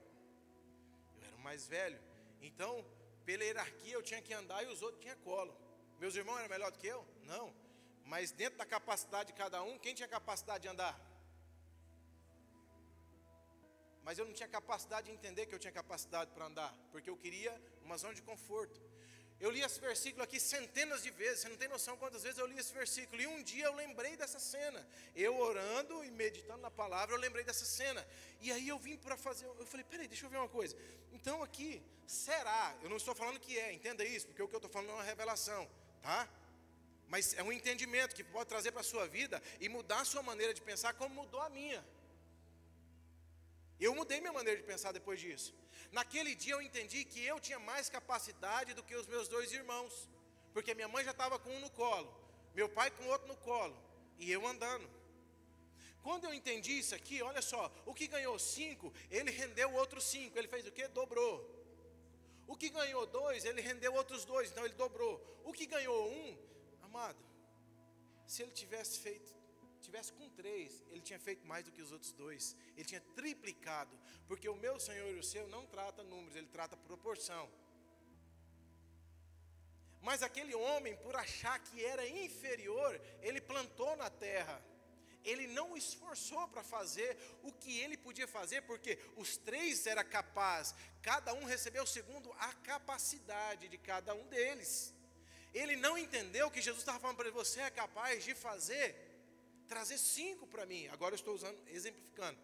Eu era o mais velho. Então, pela hierarquia, eu tinha que andar e os outros tinham colo. Meus irmãos eram melhor do que eu? Não. Mas dentro da capacidade de cada um, quem tinha capacidade de andar? Mas eu não tinha capacidade de entender que eu tinha capacidade para andar, porque eu queria uma zona de conforto. Eu li esse versículo aqui centenas de vezes, você não tem noção quantas vezes eu li esse versículo. E um dia eu lembrei dessa cena. Eu orando e meditando na palavra, eu lembrei dessa cena. E aí eu vim para fazer, eu falei, peraí, deixa eu ver uma coisa. Então aqui, será, eu não estou falando que entenda isso, porque o que eu estou falando é uma revelação, tá? Mas é um entendimento que pode trazer para a sua vida e mudar a sua maneira de pensar como mudou a minha. Eu mudei minha maneira de pensar depois disso. Naquele dia eu entendi que eu tinha mais capacidade do que os meus 2 irmãos. Porque minha mãe já estava com um no colo, meu pai com o outro no colo, e eu andando. Quando eu entendi isso aqui, olha só, o que ganhou 5, ele rendeu outros 5, ele fez o quê? Dobrou. O que ganhou 2, ele rendeu outros 2, então ele dobrou. O que ganhou 1, amado, se ele tivesse com 3, ele tinha feito mais do que os outros 2. Ele tinha triplicado. Porque o meu Senhor e o seu não trata números, ele trata proporção. Mas aquele homem, por achar que era inferior, ele plantou na terra. Ele não esforçou para fazer o que ele podia fazer, porque os 3 eram capazes. Cada um recebeu segundo a capacidade de cada um deles. Ele não entendeu que Jesus estava falando para ele, você é capaz de trazer 5 para mim. Agora eu estou exemplificando.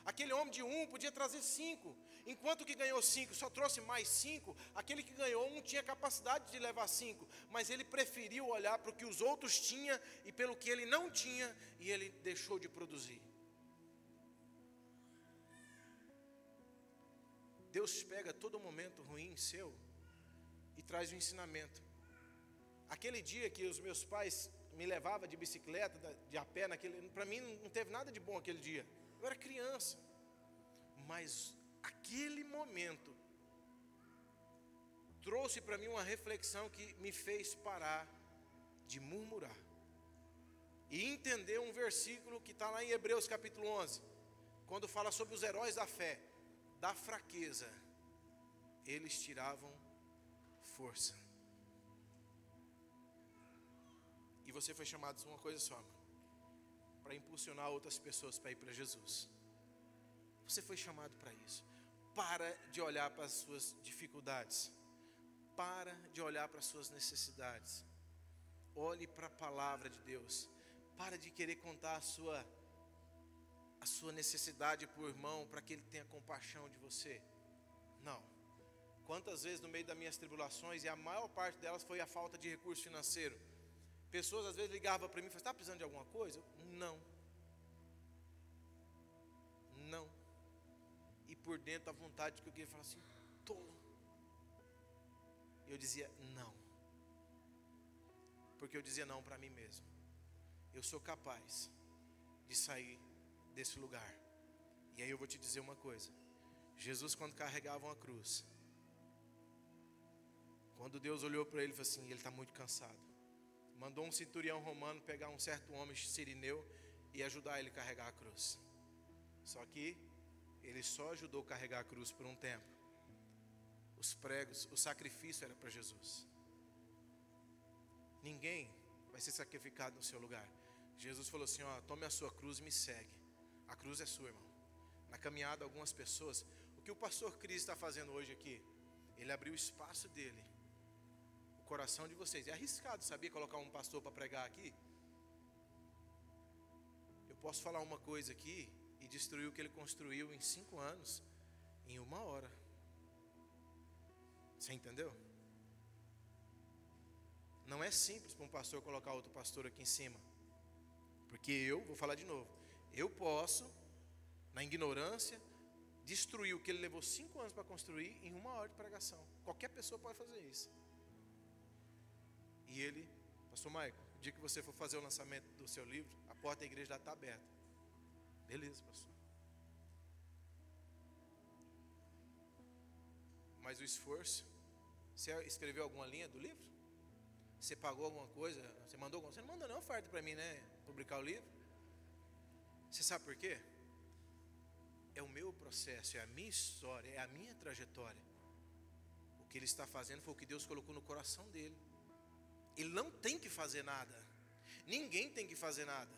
Aquele homem de 1 podia trazer 5. Enquanto que ganhou 5 só trouxe mais 5, aquele que ganhou 1 tinha capacidade de levar 5. Mas ele preferiu olhar para o que os outros tinham e pelo que ele não tinha, e ele deixou de produzir. Deus pega todo momento ruim seu e traz um ensinamento. Aquele dia que os meus pais me levavam de bicicleta, de a pé, para mim não teve nada de bom aquele dia. Eu era criança. Mas aquele momento trouxe para mim uma reflexão que me fez parar de murmurar. E entender um versículo que está lá em Hebreus capítulo 11. Quando fala sobre os heróis da fé. Da fraqueza, eles tiravam força. E você foi chamado de uma coisa só, para para impulsionar outras pessoas para ir para Jesus. Você foi chamado para isso. Para de olhar para as suas dificuldades. Para de olhar para as suas necessidades. Olhe para a palavra de Deus. Para de querer contar a sua necessidade para o irmão, para que ele tenha compaixão de você. Não. Quantas vezes no meio das minhas tribulações, e a maior parte delas foi a falta de recurso financeiro, pessoas às vezes ligavam para mim e falavam: está precisando de alguma coisa? Não. Não. E por dentro a vontade que eu queria falar assim: tolo. Eu dizia não. Porque eu dizia não para mim mesmo. Eu sou capaz de sair desse lugar. E aí eu vou te dizer uma coisa. Jesus, quando carregava uma cruz, quando Deus olhou para ele e falou assim: ele está muito cansado, mandou um centurião romano pegar um certo homem sirineu e ajudar ele a carregar a cruz. Só que ele só ajudou a carregar a cruz por um tempo. Os pregos, o sacrifício era para Jesus. Ninguém vai ser sacrificado no seu lugar. Jesus falou assim: ó, tome a sua cruz e me segue. A cruz é sua, irmão. Na caminhada, algumas pessoas, o que o pastor Cris está fazendo hoje aqui, ele abriu o espaço dele, o coração de vocês. É arriscado, sabia, colocar um pastor para pregar aqui? Eu posso falar uma coisa aqui e destruir o que ele construiu em 5 anos, em 1 hora. Você entendeu? Não é simples para um pastor colocar outro pastor aqui em cima. Porque eu, vou falar de novo, eu posso, na ignorância, destruir o que ele levou 5 anos para construir em 1 hora de pregação. Qualquer pessoa pode fazer isso. E ele, pastor Michael, o dia que você for fazer o lançamento do seu livro, a porta da igreja está aberta. Beleza, pastor. Mas o esforço, você escreveu alguma linha do livro? Você pagou alguma coisa? Você mandou alguma coisa? Você não mandou nenhuma oferta para mim, né? Publicar o livro. Você sabe por quê? É o meu processo, é a minha história, é a minha trajetória. O que ele está fazendo foi o que Deus colocou no coração dele. Ele não tem que fazer nada. Ninguém tem que fazer nada.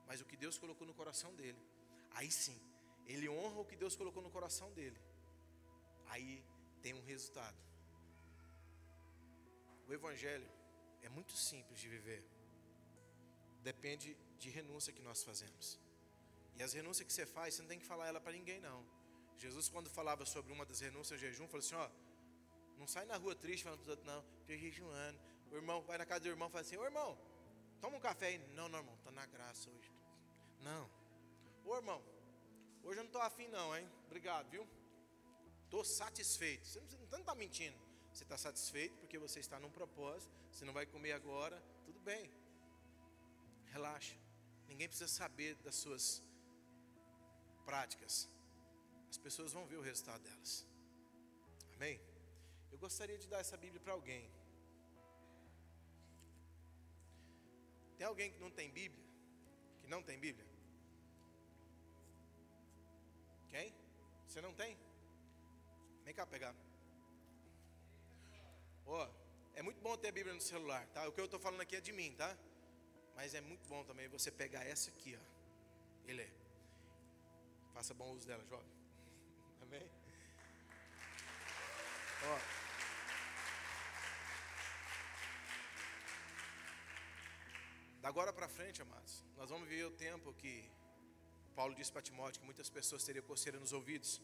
Mas o que Deus colocou no coração dele, aí sim, ele honra o que Deus colocou no coração dele. Aí tem um resultado. O evangelho é muito simples de viver. Depende de renúncia que nós fazemos. E as renúncias que você faz, você não tem que falar ela para ninguém, não. Jesus, quando falava sobre uma das renúncias, jejum, falou assim: ó, não sai na rua triste falando para os outros: não, estou jejuando. O irmão vai na casa do irmão e fala assim: ô irmão, toma um café aí. Não, irmão, está na graça hoje. Não. Ô irmão, hoje eu não estou afim não, hein? Obrigado, viu? Estou satisfeito. Você não está mentindo. Você está satisfeito porque você está num propósito. Você não vai comer agora. Tudo bem. Relaxa. Ninguém precisa saber das suas práticas. As pessoas vão ver o resultado delas. Amém? Eu gostaria de dar essa Bíblia para alguém. Tem alguém que não tem Bíblia? Que não tem Bíblia? Quem? Você não tem? Vem cá pegar. Ó, é muito bom ter a Bíblia no celular, tá? O que eu estou falando aqui é de mim, tá? Mas é muito bom também você pegar essa aqui, ó. Ele é. Faça bom uso dela, jovem. Amém? Ó. Da agora para frente, amados, nós vamos viver o tempo que Paulo disse para Timóteo que muitas pessoas teriam coceira nos ouvidos.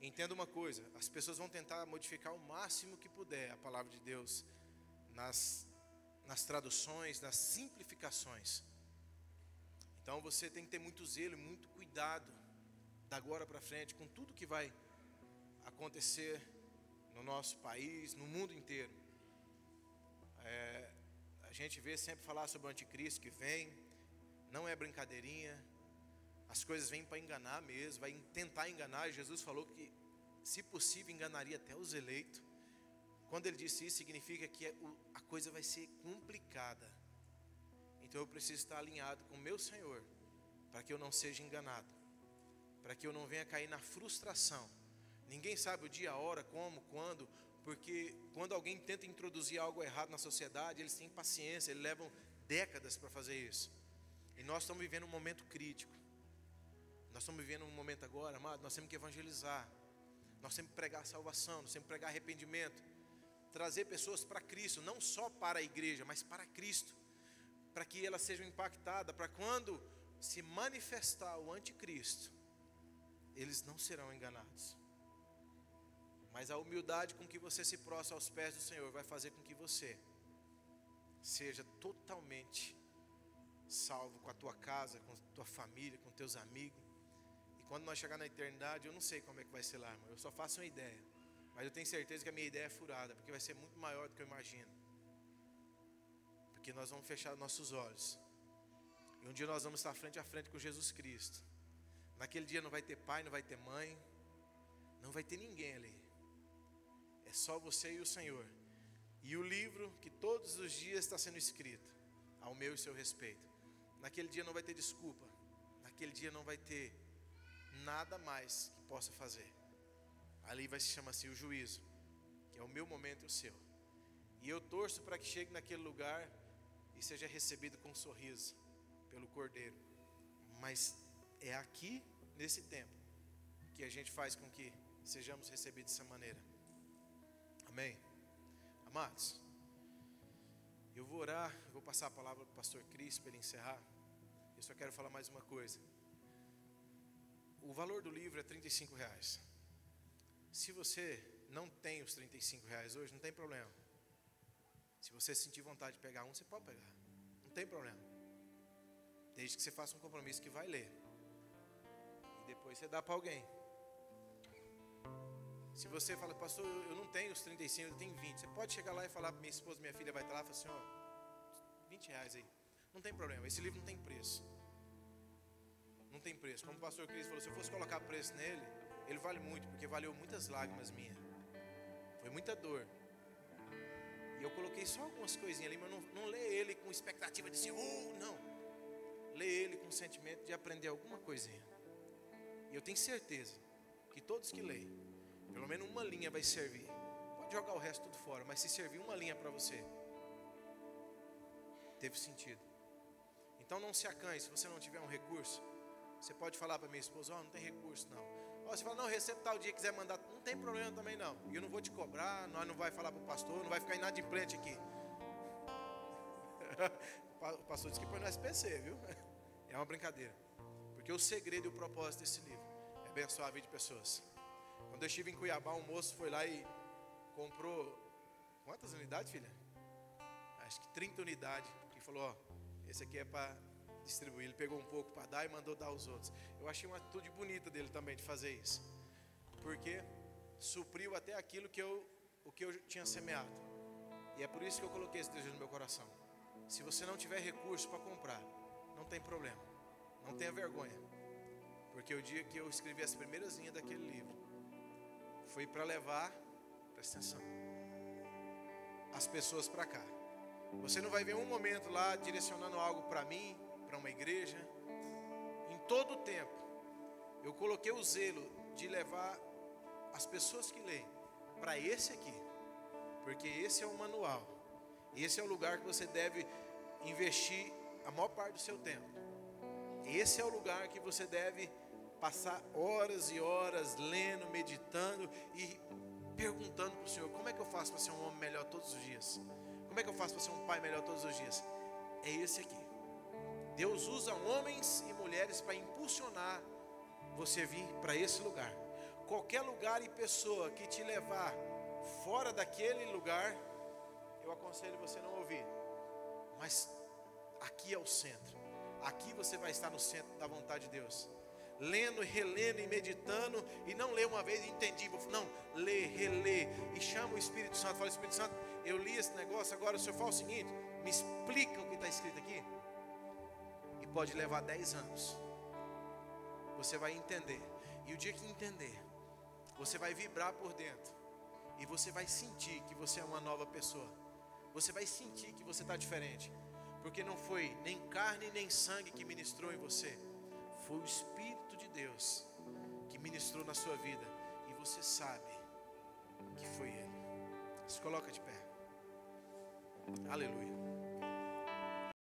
Entenda uma coisa: as pessoas vão tentar modificar o máximo que puder a palavra de Deus nas traduções, nas simplificações. Então você tem que ter muito zelo e muito cuidado da agora para frente com tudo que vai acontecer no nosso país, no mundo inteiro. A gente vê sempre falar sobre o anticristo que vem, não é brincadeirinha. As coisas vêm para enganar mesmo, vai tentar enganar. Jesus falou que, se possível, enganaria até os eleitos. Quando ele disse isso, significa que a coisa vai ser complicada. Então eu preciso estar alinhado com o meu Senhor, para que eu não seja enganado, para que eu não venha cair na frustração. Ninguém sabe o dia, a hora, como, quando, porque quando alguém tenta introduzir algo errado na sociedade, eles têm paciência, eles levam décadas para fazer isso. E nós estamos vivendo um momento crítico. Nós estamos vivendo um momento agora, amado, nós temos que evangelizar. Nós temos que pregar salvação, nós temos que pregar arrependimento. Trazer pessoas para Cristo, não só para a igreja, mas para Cristo. Para que elas sejam impactadas, para quando se manifestar o anticristo, eles não serão enganados. Mas a humildade com que você se prostra aos pés do Senhor vai fazer com que você seja totalmente salvo com a tua casa, com a tua família, com teus amigos. E quando nós chegar na eternidade, eu não sei como é que vai ser lá, irmão. Eu só faço uma ideia. Mas eu tenho certeza que a minha ideia é furada, porque vai ser muito maior do que eu imagino. Porque nós vamos fechar nossos olhos. E um dia nós vamos estar frente a frente com Jesus Cristo. Naquele dia não vai ter pai, não vai ter mãe, não vai ter ninguém ali. É só você e o Senhor. E o livro que todos os dias está sendo escrito, ao meu e seu respeito. Naquele dia não vai ter desculpa. Naquele dia não vai ter nada mais que possa fazer. Ali vai se chamar assim o juízo, que é o meu momento e o seu. E eu torço para que chegue naquele lugar e seja recebido com um sorriso pelo Cordeiro. Mas é aqui, nesse tempo, que a gente faz com que sejamos recebidos dessa maneira. Amém? Amados, eu vou orar, eu vou passar a palavra para o pastor Cris para ele encerrar. Eu só quero falar mais uma coisa. O valor do livro é R$35. Se você não tem os R$35 hoje, não tem problema. Se você sentir vontade de pegar um, você pode pegar. Não tem problema. Desde que você faça um compromisso que vai ler. E depois você dá para alguém. Se você fala, pastor, eu não tenho os 35, eu tenho 20. Você pode chegar lá e falar para minha esposa, minha filha vai estar lá e falar assim, ó, R$20 aí. Não tem problema, esse livro não tem preço. Não tem preço. Como o pastor Cris falou, se eu fosse colocar preço nele, ele vale muito, porque valeu muitas lágrimas minhas. Foi muita dor. E eu coloquei só algumas coisinhas ali, mas não lê ele com expectativa de assim, não. Lê ele com o sentimento de aprender alguma coisinha. E eu tenho certeza que todos que leem, pelo menos uma linha vai servir. Pode jogar o resto tudo fora, mas se servir uma linha para você, teve sentido. Então não se acanhe, se você não tiver um recurso, você pode falar para minha esposa, não tem recurso não. Você fala, não, recebo tal dia, quiser mandar, não tem problema também não. E eu não vou te cobrar, nós não vai falar para o pastor, não vai ficar inadimplente aqui. O pastor disse que põe no SPC, viu? É uma brincadeira. Porque o segredo e o propósito desse livro é abençoar a vida de pessoas. Quando eu estive em Cuiabá, um moço foi lá e comprou, quantas unidades, filha? Acho que 30 unidades. E falou, esse aqui é para distribuir. Ele pegou um pouco para dar e mandou dar aos outros. Eu achei uma atitude bonita dele também de fazer isso. Porque supriu até aquilo que eu tinha semeado. E é por isso que eu coloquei esse desejo no meu coração. Se você não tiver recurso para comprar, não tem problema. Não tenha vergonha. Porque o dia que eu escrevi as primeiras linhas daquele livro, foi para levar, presta atenção, as pessoas para cá. Você não vai ver um momento lá direcionando algo para mim, para uma igreja. Em todo o tempo, eu coloquei o zelo de levar as pessoas que leem para esse aqui. Porque esse é o manual. Esse é o lugar que você deve investir a maior parte do seu tempo. Esse é o lugar que você deve passar horas e horas lendo, meditando e perguntando para o Senhor, como é que eu faço para ser um homem melhor todos os dias? Como é que eu faço para ser um pai melhor todos os dias? É esse aqui. Deus usa homens e mulheres para impulsionar você vir para esse lugar. Qualquer lugar e pessoa que te levar fora daquele lugar, eu aconselho você não ouvir. Mas aqui é o centro. Aqui você vai estar no centro da vontade de Deus. Lendo, relendo e meditando. E não lê uma vez e entendi. Não, lê, relê. E chama o Espírito Santo. Fala, Espírito Santo, eu li esse negócio. Agora o Senhor fala o seguinte, me explica o que está escrito aqui. E pode levar 10 anos. Você vai entender. E o dia que entender, você vai vibrar por dentro. E você vai sentir que você é uma nova pessoa. Você vai sentir que você está diferente. Porque não foi nem carne nem sangue que ministrou em você. Foi o Espírito de Deus que ministrou na sua vida. E você sabe que foi Ele. Se coloca de pé. Aleluia.